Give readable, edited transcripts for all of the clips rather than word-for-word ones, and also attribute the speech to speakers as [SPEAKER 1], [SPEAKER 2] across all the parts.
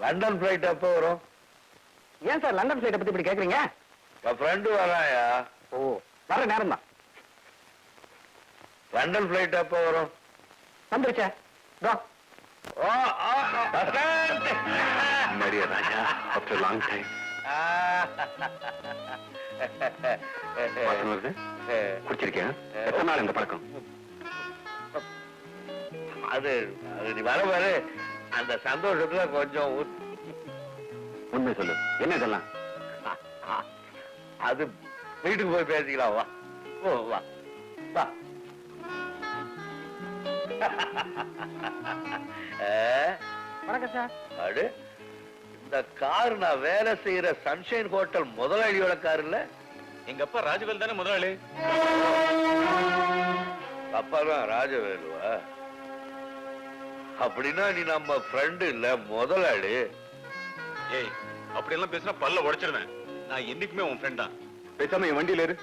[SPEAKER 1] London flight எப்போ வரும்?
[SPEAKER 2] ஏன் சார் லண்டன் பிளைட்டை பத்தி இப்படி கேக்குறீங்க?
[SPEAKER 1] என் ஃப்ரெண்டு வராயா.
[SPEAKER 2] ஓ, வர நேரம் தான்.
[SPEAKER 1] லண்டன் பிளைட் எப்போ வரும்?
[SPEAKER 2] வந்துருச்சே.
[SPEAKER 3] Maria Raja, after a long time. குடிச்சிருக்கேன். எத்தனை நாள் இந்த பழக்கம்?
[SPEAKER 1] அது நீ வர வர அந்த சந்தோஷத்துல கொஞ்சம்
[SPEAKER 3] உண்மை சொல்லு, என்ன இதெல்லாம்?
[SPEAKER 1] அது வீட்டுக்கு போய் பேசிக்கலாம். வா ஓ வா வா.
[SPEAKER 2] வணக்கம் சார்.
[SPEAKER 1] அடு, இந்த கார் நான் வேலை செய்யற சன்ஷைன் ஹோட்டல் முதலாளியோட கார் இல்ல?
[SPEAKER 3] எங்க அப்பா ராஜவேல் தானே முதலாளி.
[SPEAKER 1] அப்பா தான் ராஜவேலுவா? அப்படின்னா நீ நம்ம ஃப்ரெண்டு இல்ல, முதலாளி.
[SPEAKER 3] ஏய், அப்படி எல்லாம் பேசினா பல்ல உடைச்சிருவேன். நான் என்னைக்குமே உன் ஃப்ரெண்ட் தான். பேசாம என் வண்டியில இரு.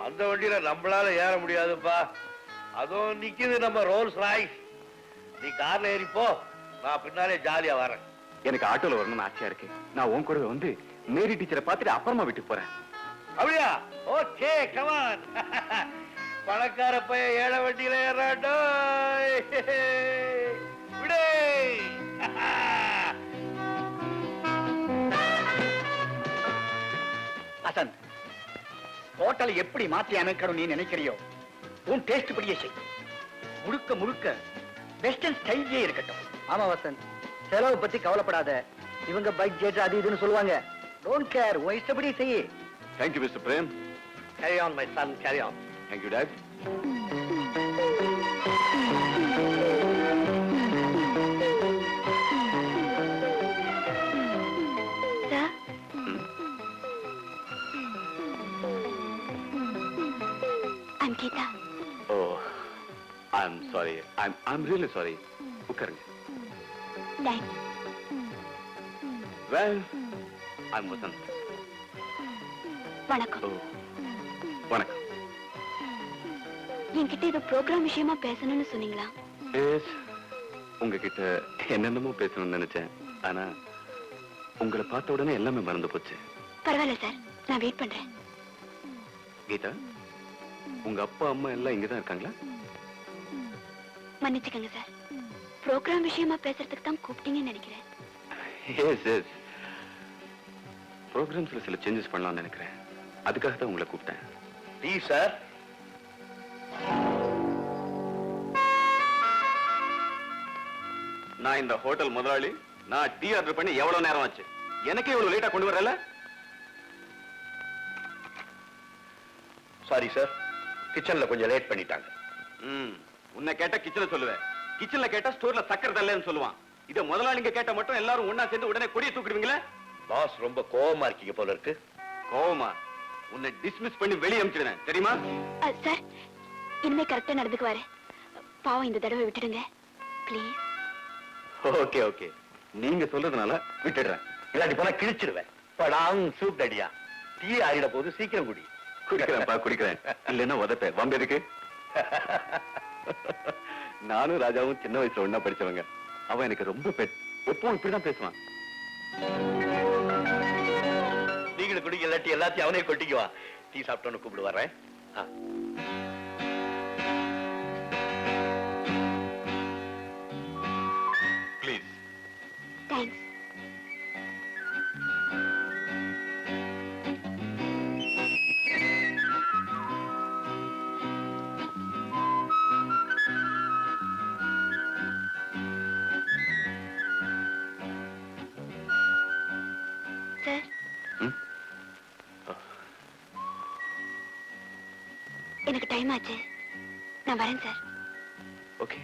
[SPEAKER 1] அந்த வண்டியில நம்மளால ஏற முடியாதுப்பா. அதுவும் நிக்குது நம்ம ரோல்ஸ் ராய்ஸ். நீ கார்ல ஏறிப்போ, நான் பின்னாலே ஜாலியா வரேன்.
[SPEAKER 3] எனக்கு ஆட்டோல வரணும்னு ஆசையா இருக்கு. நான் உன் கூட வந்து மேரி டீச்சரை பார்த்துட்டு அப்புறமா வீட்டுக்கு போறேன்.
[SPEAKER 1] அப்படியா? Okay, come on. பணக்கார பையன் ஏழை வண்டியில ஏறாண்டோ. விடே.
[SPEAKER 2] அசன், ஹோட்டலை எப்படி மாற்றி அமைக்கணும் நீ நினைக்கிறியோ உன் டேஸ்ட் படியே செய். முழுக்க முழுக்க வெஸ்டர்ன் ஸ்டைலே இருக்கட்டும். ஆமா வசந்த், செலவு பத்தி கவலைப்படாத. இவங்க பட்ஜெட் அது இதுன்னு சொல்லுவாங்க. டோன்ட் கேர், உன் இஷ்டப்படி செய்.
[SPEAKER 3] Thank you, Mr. Prem.
[SPEAKER 1] Carry on, my son, carry on.
[SPEAKER 3] Thank you, Dad.
[SPEAKER 4] Sir? I'm Geeta.
[SPEAKER 3] Oh, I'm sorry. I'm really sorry. உட்காருங்க.
[SPEAKER 4] Thanks.
[SPEAKER 3] Well, I'm Vasant.
[SPEAKER 4] வணக்கம்.
[SPEAKER 3] Oh, வணக்கம்.
[SPEAKER 4] என்கிட்ட இது ப்ரோக்ராம் விஷயமா பேசணும்னு சொன்னீங்களா?
[SPEAKER 3] Yes, உங்ககிட்ட என்னென்னமோ பேசணும்னு நினைச்சேன். ஆனா உங்களை பார்த்த உடனே எல்லாமே மறந்து போச்சு.
[SPEAKER 4] பரவாயில்ல சார், நான் வெயிட் பண்றேன்.
[SPEAKER 3] கீதா, உங்க அப்பா அம்மா எல்லாம் இங்கதான் இருக்காங்களா?
[SPEAKER 4] மன்னிச்சுக்கங்க சார், ப்ரோக்ராம் விஷயமா பேசுறதுக்கு தான் கூப்பிட்டீங்கன்னு நினைக்கிறேன்.
[SPEAKER 3] எஸ் எஸ், ப்ரோக்ராம்ஸ்ல சில சேஞ்சஸ் பண்ணலாம்னு நினைக்கிறேன். அதுக்காக தான் உங்களை கூப்பிட்டேன்.
[SPEAKER 1] Tea sir.
[SPEAKER 3] நான் இந்த ஹோட்டல் முதலாளி. நான் டீ ஆர்டர் பண்ணி எவ்வளவு நேரம் ஆச்சு? எனக்கே இவ்வளவு லேட்டா கொண்டு வரல.
[SPEAKER 1] சாரி சார், கிச்சன்ல கொஞ்சம் லேட் பண்ணிட்டாங்க.
[SPEAKER 3] உன்னை கேட்டா கிச்சன்ல சொல்லுவேன், கிச்சன்ல கேட்டா ஸ்டோர்ல சக்கரை தரலன்னு சொல்லுவான். இத முதலாளிங்க கேட்ட மட்டும் எல்லாரும் ஒண்ணா சேர்ந்து உடனே கொடியை தூக்கிடுவீங்களே.
[SPEAKER 1] பாஸ் ரொம்ப கோவமா இருக்கீங்க போல இருக்கு.
[SPEAKER 3] கோவமா? உன்னை டிஸ்மிஸ் பண்ணி வெளியே அனுப்பிச்சிடுறேன், தெரியுமா?
[SPEAKER 4] சார், இனிமே கரெக்டா நடந்துக்குவாரு. பாவம், இந்த தடவை விட்டுடுங்க ப்ளீஸ்.
[SPEAKER 3] ஓகே ஓகே, நீங்க சொல்றதுனால விட்டுடுறேன்.
[SPEAKER 1] இல்லாட்டி போனா கிழிச்சிடுவேன். படாங் சூப் அடியா. டீ ஆறிட போது, சீக்கிரம் குடி.
[SPEAKER 3] குடிக்கிறேன்ப்பா, குடிக்கிறேன். இல்லைன்னா உதப்பேன். வம்பு எதுக்கு? நானும் ராஜாவும் சின்ன வயசுல ஒண்ணா படிச்சவங்க. அவன் எனக்கு ரொம்ப பெட். எப்பவும் இப்படிதான் பேசுவான்.
[SPEAKER 1] நீங்களும் குடிக்க, இல்லாட்டி எல்லாத்தையும் அவனே கொட்டிக்குவா. டீ சாப்பிட்டோன்னு கூப்பிடு வரேன்.
[SPEAKER 3] ப்ளீஸ்.
[SPEAKER 4] தேங்க்ஸ். சார், எனக்கு டைம் ஆச்சு, நான் வரேன் sir.
[SPEAKER 3] Okay.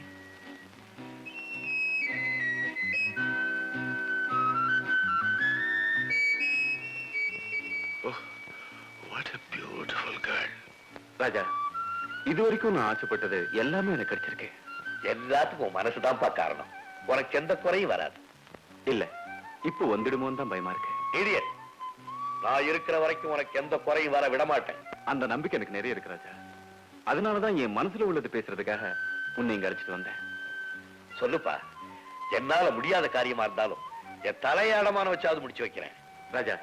[SPEAKER 3] What a beautiful girl. ராஜா, இதுவரைக்கும் நான் ஆசைப்பட்டது எல்லாமே எனக்கு கிடைச்சிருக்கு.
[SPEAKER 1] எல்லாத்துக்கும் மனசுதான்ப்பா காரணம். உனக்கு எந்த குறையும் வராது.
[SPEAKER 3] இல்ல, இப்போ வந்துடுமோன்னு தான் பயமா இருக்கு.
[SPEAKER 1] இடியட், நான் இருக்கிற வரைக்கும் உனக்கு எந்த குறையும் வர விட மாட்டேன்.
[SPEAKER 3] அந்த நம்பிக்கை எனக்கு நிறைய இருக்கு ராஜா. அதனாலதான் என் மனசுல உள்ளது பேசுறதுக்காக உன்னை இங்க அழைச்சிட்டு வந்தேன்.
[SPEAKER 1] சொல்லுப்பா, என்னால முடியாத காரியமா இருந்தாலும் என் தலையாடமான வச்சாவது முடிச்சு வைக்கிறேன்.
[SPEAKER 3] ராஜா,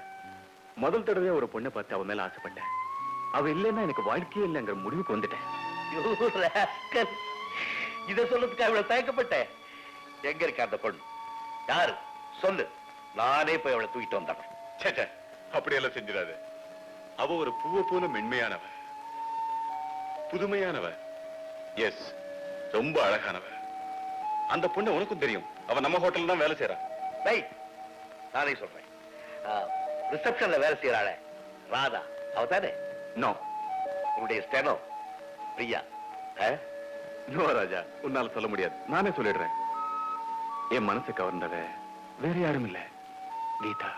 [SPEAKER 3] முதல் தடவை ஒரு பொண்ணை பார்த்து அவ மேல ஆசைப்பட்டேன். அவ இல்லைன்னா எனக்கு வாழ்க்கையே இல்லைங்கிற முடிவுக்கு வந்துட்டேன்.
[SPEAKER 1] You rascal. இத சொல்றதுக்கு அவளை தயக்கப்பட்டேன். எங்க இருக்க அந்த பொண்ணு? யாரு சொல்லு, நானே போய் அவளை தூக்கிட்டு வந்தேன்.
[SPEAKER 3] சேச்சே, அப்படியெல்லாம் செஞ்சிடாது. அவ ஒரு பூவை போல மென்மையானவ, புதுமையானவ, எஸ், ரொம்ப அழகானவ. அந்த பொண்ணு உனக்கும் தெரியும். அவ நம்ம ஹோட்டல்ல தான் வேலை செய்யறா.
[SPEAKER 1] ரைட், நானே சொல்றேன். ரிசப்ஷன்ல வேலை செய்யறாள ராதா, அவ தானே?
[SPEAKER 3] நோ.
[SPEAKER 1] உன்னுடைய ஸ்டெனோ பிரியா?
[SPEAKER 3] நோ ராஜா, உன்னால சொல்ல முடியாது. நானே சொல்லிடுறேன். என் மனசு கவர்ந்தவ வேற யாரும் இல்ல, கீதா.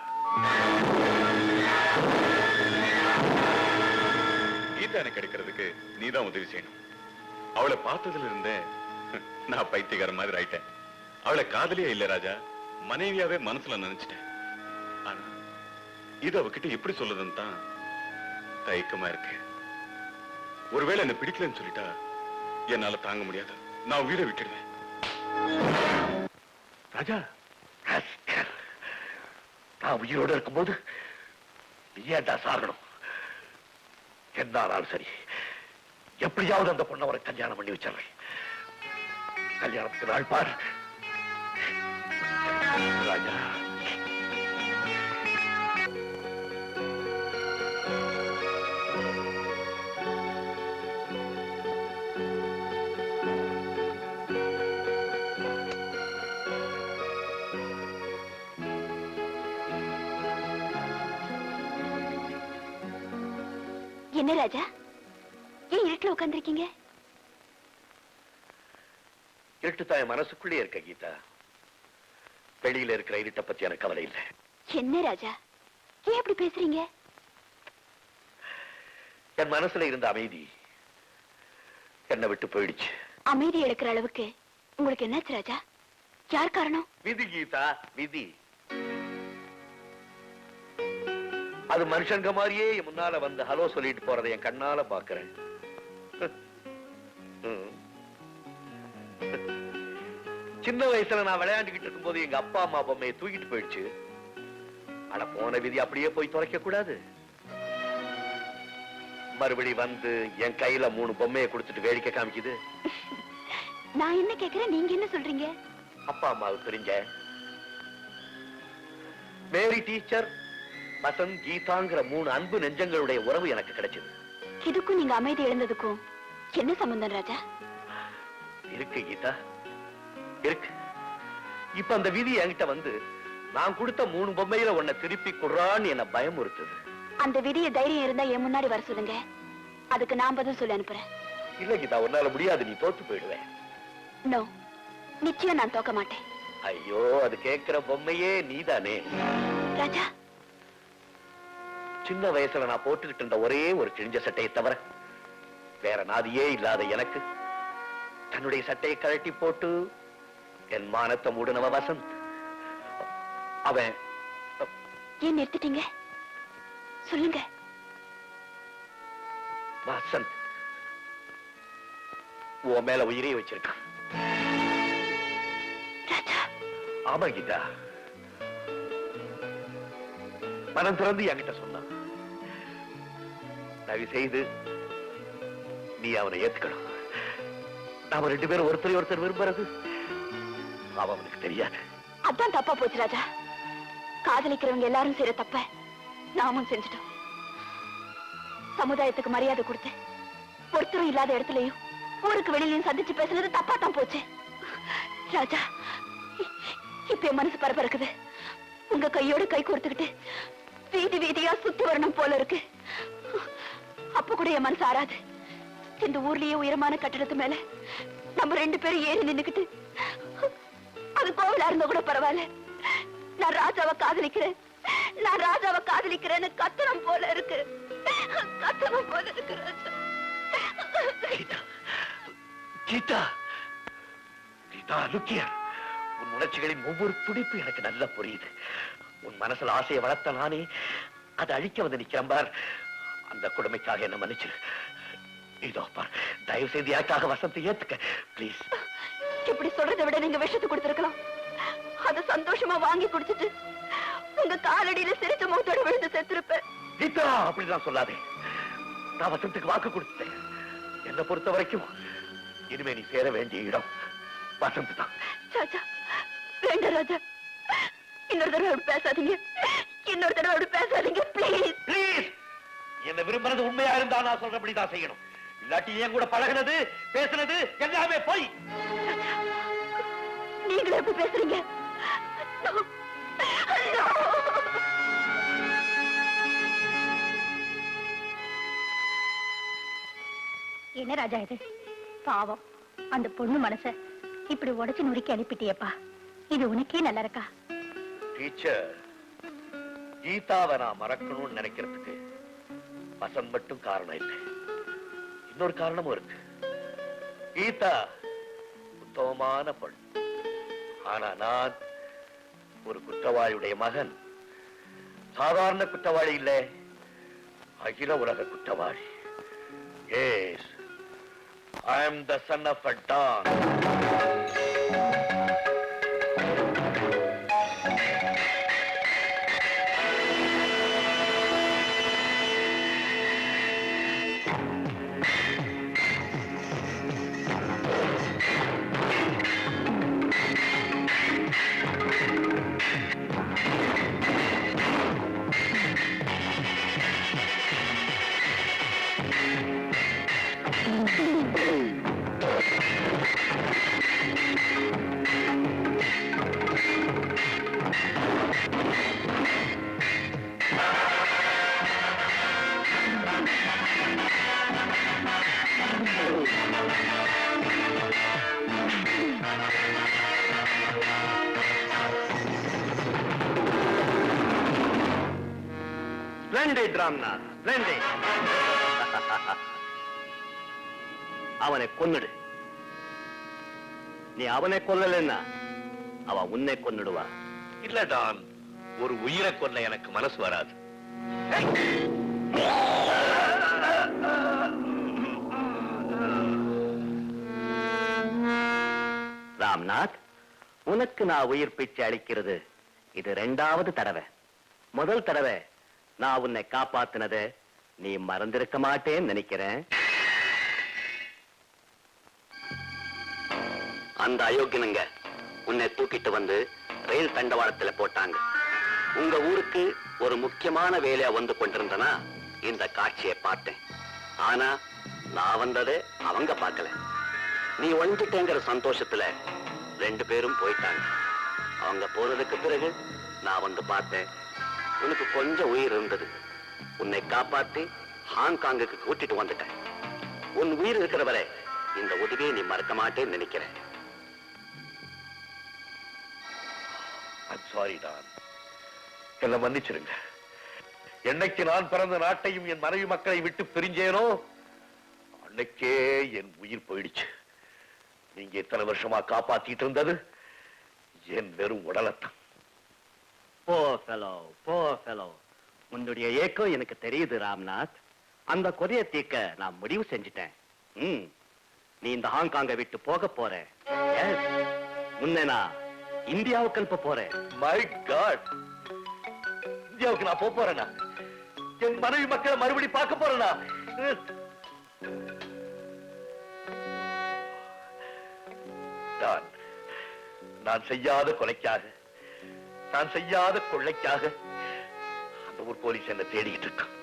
[SPEAKER 3] கீதா எனக்கு கிடைக்கிறதுக்கு நீதான் உதவி செய்யணும். அவளை பார்த்ததுல இருந்தே நான் பைத்தியக்கார மாதிரி ஆயிட்டேன். அவளை காதலியா இல்ல ராஜா, மனைவியாவே மனசுல நினைச்சிட்டேன். ஆனா இது அவகிட்ட எப்படி சொல்லுதுன்னு தான் தயக்கமா இருக்கு. ஒருவேளை என்ன பிடிக்கலன்னு சொல்லிட்டா என்னால தாங்க முடியாது. நான் உயிரை விட்டுடுவேன். ராஜா,
[SPEAKER 1] நான் உயிரோடு இருக்கும்போது நீ ஏன்டா சாகணும்? என்னாலும் சரி, எப்படியாவது அந்த பொண்ணை ஒரு கல்யாணம் பண்ணி வச்சிடறேன். கல்யாணத்துக்கு நாள் பார் ராஜா.
[SPEAKER 4] என்ன ராஜா, ஏன் இருட்டுல உட்கார்ந்திருக்கீங்க?
[SPEAKER 1] இருட்டு தான் மனசுக்குள்ளே இருக்க கீதா. வெளியில இருக்கிற இருட்டை பத்தி எனக்கு கவலை இல்லை.
[SPEAKER 4] என்ன ராஜா, ஏன் அப்படி பேசுறீங்க?
[SPEAKER 1] என் மனசுல இருந்த அமைதி என்னை விட்டு போயிடுச்சு.
[SPEAKER 4] அமைதி எடுக்கிற அளவுக்கு உங்களுக்கு என்னாச்சு ராஜா? யார் காரணம்?
[SPEAKER 1] விதி கீதா, விதி. அது மனுஷங்க மாதிரியே என் முன்னால வந்து ஹலோ சொல்லிட்டு போறதை என் கண்ணால பாக்குறேன். சின்ன வயசுல நான் விளையாண்டுகிட்டு இருக்கும்போது எங்க அப்பா அம்மா பொம்மையை தூக்கிட்டு போயிடுச்சு. ஆனா போன விதி அப்படியே போய் தொலைக்க கூடாது. மறுபடி வந்து என் கையில 3 பொம்மையை கொடுத்துட்டு வேடிக்கை காமிக்குது.
[SPEAKER 4] நான் என்ன கேக்குறேன், நீங்க என்ன சொல்றீங்க?
[SPEAKER 1] அப்பா அம்மாவுக்கு தெரிஞ்ச மேரி, டீச்சர், வசந்த், கீதாங்கிற 3 அன்பு நெஞ்சங்களுடைய உறவு எனக்கு கிடைச்சது.
[SPEAKER 4] இதுக்கும் நீங்க அமைதி இழந்ததுக்கும் என்ன சம்பந்தம் ராஜா?
[SPEAKER 1] இருக்கு கீதா, இருக்கு. இப்ப அந்த விதி என்கிட்ட வந்து நான் கொடுத்த 3 பொம்மையில உன்னை திருப்பி குடுறான்னு என்ன பயமுறுத்துது.
[SPEAKER 4] அந்த விதிய தைரியம் இருந்தா என் முன்னாடி வர சொல்லுங்க, அதுக்கு நான் பதில் சொல்லி அனுப்புறேன்.
[SPEAKER 1] இல்ல கீதா, உன்னால முடியாது, நீ தோத்து போயிடுவேன்.
[SPEAKER 4] நோ, நிச்சயம் நான் தோக்க மாட்டேன்.
[SPEAKER 1] ஐயோ, அது கேட்கிற பொம்மையே நீதானே
[SPEAKER 4] ராஜா.
[SPEAKER 1] சின்ன வயசுல நான் போட்டுக்கிட்டு இருந்த ஒரே ஒரு கிழிஞ்ச சட்டையை தவிர வேற நாதியே இல்லாத எனக்கு தன்னுடைய சட்டையை கழட்டி போட்டு என் மானத்தை மூடுனவ வசந்த். அவன்
[SPEAKER 4] ஏன் நிறுத்திட்டீங்க? சொல்லுங்க.
[SPEAKER 1] வசந்த் உன் மேல உயிரே வச்சிருக்கான்.
[SPEAKER 4] ராஜா.
[SPEAKER 1] ஆமா கீதா, மனம் திறந்து என்கிட்ட சொன்னான். தயவு செய்து நீ அவனை ஏத்துக்கணும். நாம 2 பேரும் ஒருத்தர் விரும்புறது அவனுக்கு தெரியாது.
[SPEAKER 4] அதான் தப்பா போச்சு ராஜா. காதலிக்கிறவங்க எல்லாரும் செய்யற தப்ப நாமும் செஞ்சுட்டோம். சமுதாயத்துக்கு மரியாதை கொடுத்து ஒருத்தரும் இல்லாத இடத்துலயும் ஊருக்கு வெளியிலையும் சந்திச்சு பேசுறது தப்பா தான் போச்சு ராஜா. இப்ப என் மனசு பரபரக்குது. உங்க கையோட கை கோர்த்துக்கிட்டு வீதி வீதியா சுத்தி வரணும் போல இருக்கு. அப்ப கூட என் மனசு ஆறாது. இந்த ஊர்லயே உயரமான கட்டடத்து மேல நம்ம 2 பேரும் ஏறி நின்னுக்கிட்டு, அது கோவிலா இருந்தா கூட பரவாயில்ல, நான் ராஜாவை காதலிக்கிறேன், நான் ராஜாவை காதலிக்கிறேன்னு கத்தனம் போல இருக்கு. கத்தனம் போல இருக்கு ராஜா.
[SPEAKER 1] Geetha, Geetha, Geetha, look here. உன் உணர்ச்சிகளின் ஒவ்வொரு துடிப்பு எனக்கு நல்லா புரியுது. உன் மனசுல ஆசையை வளர்த்த நானே அதை அழிக்க வந்து நிக்கிறேன் பார். அந்த கொடுமைக்காக என்ன மன்னிச்சிரு. இதோ பார், தயவு செய்து யாருக்காக வசந்தை ஏத்துக்க பிளீஸ்.
[SPEAKER 4] இப்படி சொல்றதை விட நீங்க விஷத்தை கொடுத்திருக்கலாம். அத சந்தோஷமா வாங்கி குடிச்சிட்டு உங்க காலடியில சிரிச்ச முகத்தோட விழுந்து செத்துருப்பேன்.
[SPEAKER 1] கீதா, அப்படிதான் சொல்லாதே. நான் வசந்துக்கு வாக்கு கொடுத்தேன். என்னை பொறுத்த வரைக்கும் இனிமே நீ சேர வேண்டிய இடம் வசந்த் தான்.
[SPEAKER 4] ராஜா, வேண்டாம் ராஜா, இன்னொரு தடவை அப்படி பேசாதீங்க. இன்னொரு தடவை அப்படி பேசாதீங்க ப்ளீஸ்.
[SPEAKER 1] ப்ளீஸ், என்ன விரும்புறது உண்மையா இருந்தா நான் சொல்றபடி தான் செய்யணும். இல்லாட்டி என் கூட பழகுனது பேசுனது எல்லாமே போய்.
[SPEAKER 4] நீங்களும் எப்படி பேசுறீங்க? No. No. என்ன ராஜா இது? பாவம், அந்த பொண்ணு மனச இப்படி உடைச்சு நுறுக்கி அனுப்பிட்டியப்பா. இது உனக்கே நல்லா இருக்கா?
[SPEAKER 1] டீச்சர், கீதாவை நான் மறக்கணும்னு நினைக்கிறதுக்கு வசந்த் மட்டும் காரணம் இல்லை, இன்னொரு காரணமும் இருக்கு. கீதா உத்தமமான பொண்ணு. ஆனா நான் ஒரு குற்றவாளியுடைய மகன். சாதாரண குற்றவாளி இல்ல, அகில உலக குற்றவாளி. Yes, I am the son of a Don. Splendid, Ramnath, splendid. அவனை கொன்னுடு. நீ அவனை கொல்லலன்னா அவன் உன்னை கொன்னுடுவா. இல்ல டான், ஒரு உயிரை கொல்ல எனக்கு மனசு வராது. ராம்நாத், உனக்கு நான் உயிர் பிச்சை அளிக்கிறது இது 2வது தடவை. முதல் தடவை நான் உன்னை காப்பாத்தினத நீ மறந்திருக்க மாட்டேன்னு நினைக்கிறேன். அந்த அயோக்கியனுங்க உன்னை தூக்கிட்டு வந்து ரயில் தண்டவாளத்துல போட்டாங்க. உங்க ஊருக்கு ஒரு முக்கியமான வேலையா வந்து கொண்டிருந்தனா இந்த காட்சியை பார்த்தேன். ஆனா நான் வந்ததை அவங்க பார்க்கல. நீ ஒழிஞ்சிட்டேங்கிற சந்தோஷத்துல 2 பேரும் போயிட்டாங்க. அவங்க போனதுக்கு பிறகு நான் வந்து பார்த்தேன். உனக்கு கொஞ்சம் உயிர் இருந்தது. உன்னை காப்பாத்தி ஹாங்காங்குக்கு கூட்டிட்டு வந்துட்டேன். உன் உயிர் இருக்கிற வரை இந்த உதவியை நீ மறக்க மாட்டேன்னு நினைக்கிறேன். என்ன மன்னிச்சிருங்க. என்னைக்கு நான் பிறந்த நாட்டையும் என் மனைவி மக்களை விட்டு பிரிஞ்சேனோ அன்னைக்கே என் உயிர் போயிடுச்சு. நீங்க இத்தனை வருஷமா காப்பாத்திட்டு இருந்தது என் வெறும் உடலத்தான். உன்னுடைய ஏக்கம் எனக்கு தெரியுது ராம்நாத். அந்த கொலையை தீர்க்க நான் முடிவு செஞ்சிட்டேன். நீ இந்த ஹாங்காங்கை விட்டு போக போற. முன்ன நான் இந்தியாவுக்கு அனுப்ப போறேன். மை காட், இந்தியாவுக்கு நான் போறேனா? என் மனைவி மக்களை மறுபடி பார்க்க போறேனா? நான் செய்யாத கொலைக்காக, நான் செய்யாத கொள்ளைக்காக அந்த ஊர் போலீஸ் என்ன தேடிக்கிட்டு இருக்கான்.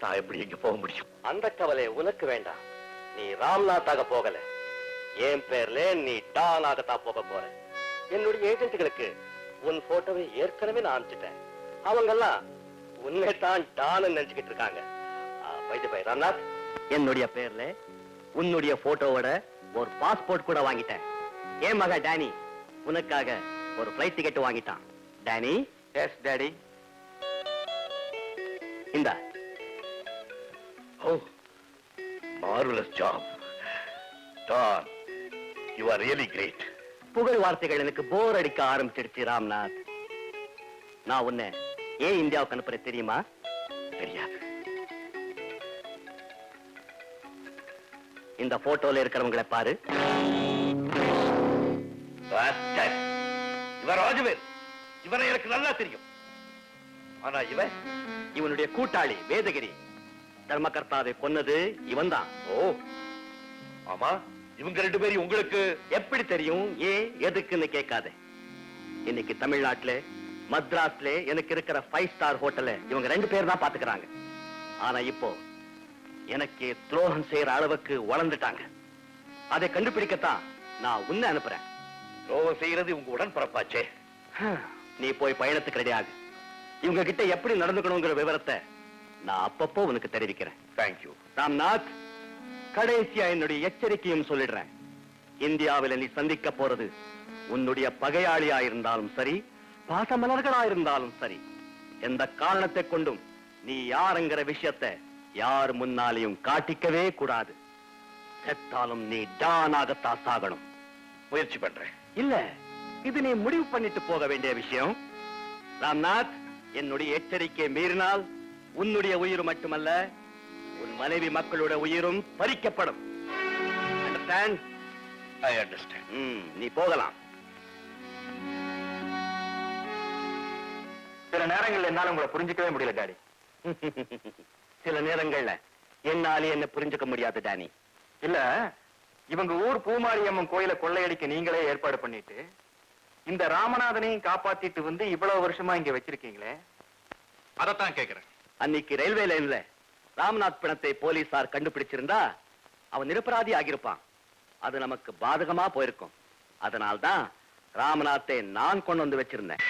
[SPEAKER 1] நான் எப்படி எங்க போக முடியும்? அந்த கவலை உனக்கு வேண்டாம். நீ ராம்நாத்தாக போகல, என் பேர்ல நீ டானாகத்தான் போக போற. என்னுடைய ஏஜென்ட்களுக்கு உன் போட்டோவை ஏற்கனவே நான் அனுப்பிச்சிட்டேன். அவங்க எல்லாம் உன்னை தான் டான்னு நினைச்சுக்கிட்டு இருக்காங்க. ராம்நாத், என்னுடைய பேர்ல உன்னுடைய போட்டோவோட ஒரு பாஸ்போர்ட் கூட வாங்கிட்டேன். என் மக டேனி உனக்காக ஒரு ஃளைட் டிக்கெட் வாங்கிட்டான். டேனி. Yes daddy. இந்த marvellous job. Don, you are really great. புகழ் வார்த்தைகள் எனக்கு போர் அடிக்க ஆரம்பிச்சிடுச்சு ராம்நாத். நான் உன்னை ஏன் இந்தியாவுக்கு அனுப்புறேன் தெரியுமா? தெரியாது. இந்த போட்டோல இருக்கிறவங்களை பாரு. இவன் ராஜவேல், இவனை எனக்கு நல்லா தெரியும். ஆனா
[SPEAKER 2] இவனுடைய கூட்டாளி வேதகிரி. தர்மகர்த்தாவை கொன்னது இவன் தான்.
[SPEAKER 1] ஓ ஆமா, இவங்க ரெண்டு பேரும் உங்களுக்கு
[SPEAKER 2] எப்படி தெரியும்? ஏன் எதுக்குன்னு கேட்காதே. இன்னைக்கு தமிழ்நாட்டுல மத்ராஸ்ல எனக்கு இருக்கிற 5 ஸ்டார் ஹோட்டல இவங்க 2 பேர் தான் பாத்துக்கிறாங்க. ஆனா இப்போ எனக்கு துரோகம் செய்யற அளவுக்கு வளர்ந்துட்டாங்க. அதை கண்டுபிடிக்கத்தான் நான் உன்னை அனுப்புறேன்.
[SPEAKER 1] துரோகம் செய்யறது உங்க உடன்பிறப்பாச்சே.
[SPEAKER 2] நீ போய் பயணத்துக்கு ரெடி ஆகு. இவங்க கிட்ட எப்படி நடந்துக்கணுங்கிற விவரத்தை நான் அப்பப்போ உனக்கு தெரிவிக்கிறேன்.
[SPEAKER 1] தேங்க்யூ
[SPEAKER 2] ராம்நாத். கடைசியா என்னுடைய எச்சரிக்கையும் சொல்லிடுறேன். இந்தியாவில நீ சந்திக்க போறது உன்னுடைய பகையாளியா இருந்தாலும் சரி, பாசமலர்களா இருந்தாலும் சரி, எந்த காரணத்தை கொண்டும் நீ யாருங்கிற விஷயத்தை யார் முன்னாலேயும் காட்டிக்கவே கூடாது. செத்தாலும் நீ டானாகத்தான் சாகணும்.
[SPEAKER 1] முயற்சி பண்றேன்.
[SPEAKER 2] இல்ல, இது நீ முடிவு பண்ணிட்டு போக வேண்டிய விஷயம். ராம்நாத், என்னுடைய எச்சரிக்கை மீறினால் உன்னுடைய உயிர் மட்டுமல்ல, உன் மனைவி மக்களோட உயிரும் பறிக்கப்படும். அண்டர்ஸ்டாண்ட்?
[SPEAKER 1] I understand.
[SPEAKER 2] நீ போகலாம்.
[SPEAKER 5] சில நேரங்கள்ல என்னால உங்களை புரிஞ்சுக்கவே முடியல டாடி.
[SPEAKER 2] சில நேரங்கள்ல என்னாலே என்ன புரிஞ்சுக்க முடியாது டானி.
[SPEAKER 5] இல்ல, இவங்க ஊர் பூமாரியம்மன் கோயிலை கொள்ளையடிக்க நீங்களே ஏற்பாடு பண்ணிட்டு இந்த ராமநாதனையும் காப்பாத்திட்டு வந்து இவ்வளவு வருஷமா இங்க வச்சிருக்கீங்களே,
[SPEAKER 3] அதத்தான் கேக்குறேன்.
[SPEAKER 2] அன்னைக்கு ரயில்வே லைன்ல ராம்நாத் பிணத்தை போலீசார் கண்டுபிடிச்சிருந்தா அவன் நிரபராதி ஆகியிருப்பான். அது நமக்கு பாதகமா போயிருக்கும். அதனால்தான் ராமநாத்தை நான் கொண்டு வந்து வச்சிருந்தேன்.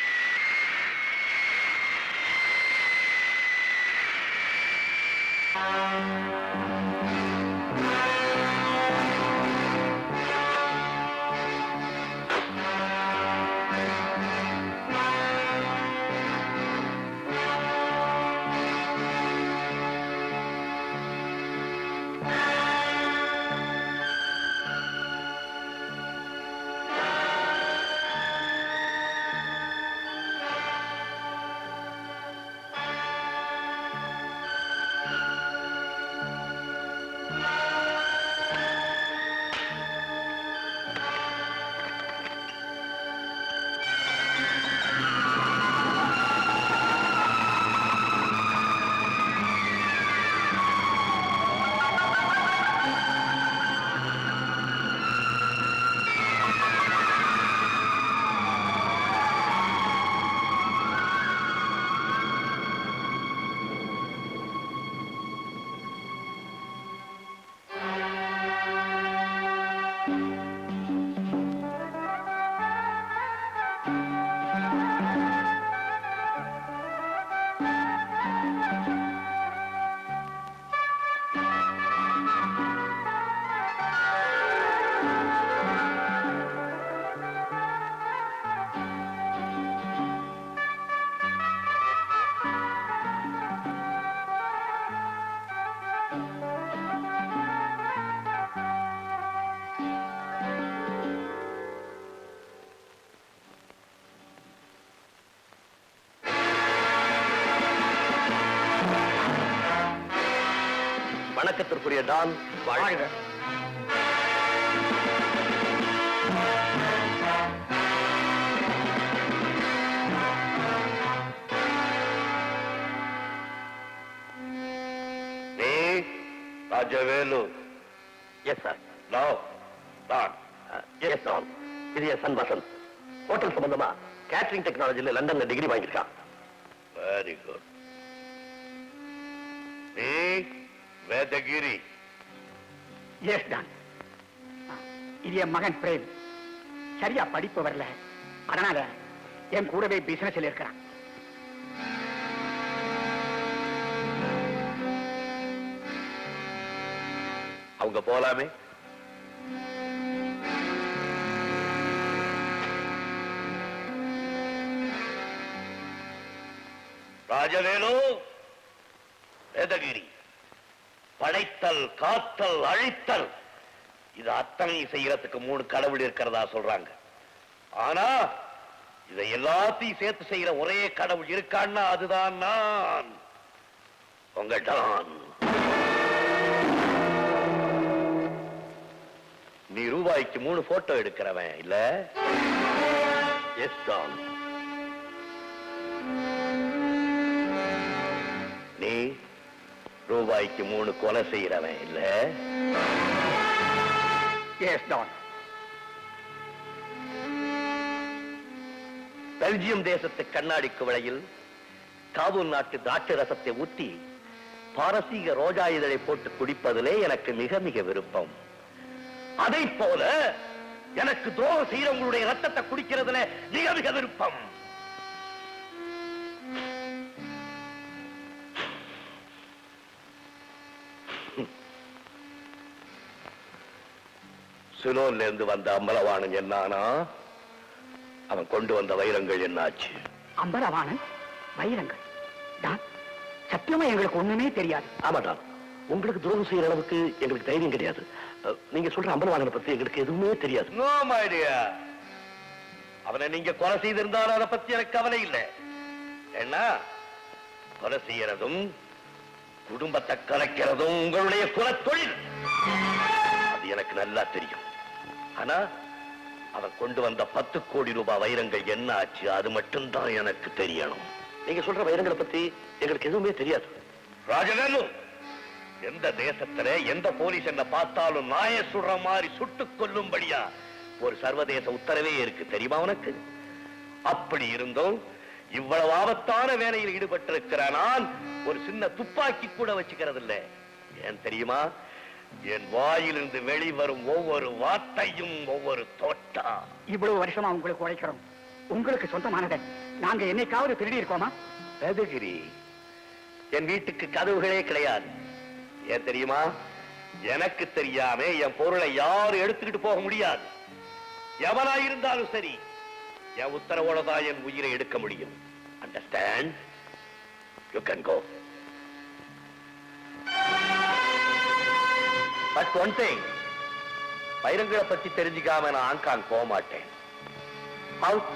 [SPEAKER 2] வணக்கத்திற்குரிய டான் வாழ்க.
[SPEAKER 1] Rajavelu.
[SPEAKER 2] Yes sir.
[SPEAKER 1] No don.
[SPEAKER 2] Yes don. இது என் சன் வசந்த். ஹோட்டல் சம்பந்தமா கேட்டரிங் டெக்னாலஜில லண்டன்ல டிகிரி வாங்கியிருக்கான்.
[SPEAKER 1] Very good. நீ வேதகிரி.
[SPEAKER 2] S don. இது என் மகன் பிரேம். சரியா படிப்பு வரல, அதனால என் கூடவே பிசினஸ்ல இருக்கிறான்.
[SPEAKER 1] அவங்க போலாமே. ராஜவேலு, வேதகிரி, படைத்தல், காத்தல், அழித்தல், இது அத்தனை செய்யறதுக்கு 3 கடவுள் இருக்கிறதா சொல்றாங்க. ஆனா இதை எல்லாத்தையும் சேர்த்து செய்யற ஒரே கடவுள் இருக்கான்னா அதுதான் நான், உங்க டான். நீ ரூபாய்க்கு 3 போட்டோ எடுக்கிறவன் இல்ல? Yes don. நீ ரூபாய்க்கு 3 கொலை செய்யறவன் இல்ல?
[SPEAKER 2] Yes Don.
[SPEAKER 1] பெல்ஜியம் தேசத்து கண்ணாடி குவளையில் காபூல் நாட்டு திராட்சை ரசத்தை ஊத்தி பாரசீக ரோஜா இதழை போட்டு குடிப்பதிலே எனக்கு மிக மிக விருப்பம். அதை போல எனக்கு துரோகம் செய்யறவங்களுடைய ரத்தத்தை குடிக்கிறதுல மிக மிக விருப்பம். சிலோன்ல இருந்து வந்த அம்பலவாணன் என்னானா? அவன் கொண்டு வந்த வைரங்கள் என்னாச்சு?
[SPEAKER 2] அம்பலவாணன் வைரங்கள் தான் சத்தியமா எங்களுக்கு ஒண்ணுமே தெரியாது.
[SPEAKER 1] ஆமாதான், உங்களுக்கு துரோகம் செய்யற அளவுக்கு எங்களுக்கு தைரியம் கிடையாது. நீங்க சொல்ற அம்பலவாணனை பத்தி எங்களுக்கு எதுவுமே தெரியாது. No idea. அவனை நீங்க கொலை செய்திருந்தாலும் அதை பத்தி எனக்கு கவலை இல்லை. என்ன கொலை செய்யறதும் குடும்பத்தை கலைக்கிறதும் உங்களுடைய குலத்தொழில், அது எனக்கு நல்லா தெரியும். ஆனா அவன் கொண்டு வந்த 10 கோடி ரூபாய் வைரங்கள் என்ன ஆச்சு, அது மட்டும்தான் எனக்கு தெரியணும். நீங்க சொல்ற வைரங்களை பத்தி எங்களுக்கு எதுவுமே தெரியாது. ராஜவேலு, எந்த தேசத்துல எந்த போலீஸ் என்ன பார்த்தாலும் நாய சுடுற மாதிரி சுட்டுக் கொல்லும்படியா ஒரு சர்வதேச உத்தரவே இருக்கு, தெரியுமா உனக்கு? அப்படி இருந்தும் இவ்வளவு ஆபத்தான வேலையில் ஈடுபட்டிருக்கிற நான் ஒரு சின்ன துப்பாக்கி கூட வச்சுக்கிறது இல்லை. ஏன் தெரியுமா? என் வாயிலிருந்து வெளிவரும் ஒவ்வொரு வார்த்தையும் ஒவ்வொரு தோட்டா.
[SPEAKER 2] இவ்வளவு வருஷமா உங்களுக்கு உழைக்கிறோம். உங்களுக்கு சொந்தமானதை நாங்க என்னைக்காவது திருடி இருக்கோமா?
[SPEAKER 1] பெதகிரி, என் வீட்டுக்கு கதவுகளே கிடையாது. ஏன் தெரியுமா? எனக்கு தெரியாம என் பொருளை யாரும் எடுத்துக்கிட்டு போக முடியாது. எவனா இருந்தாலும் சரி, என் உத்தரவோட தான் என் உயிரை எடுக்க முடியும். Understand? You can go. But one thing, வைரங்களை பத்தி தெரிஞ்சுக்காம நான் ஹாங்காங் போக மாட்டேன். அவுட்.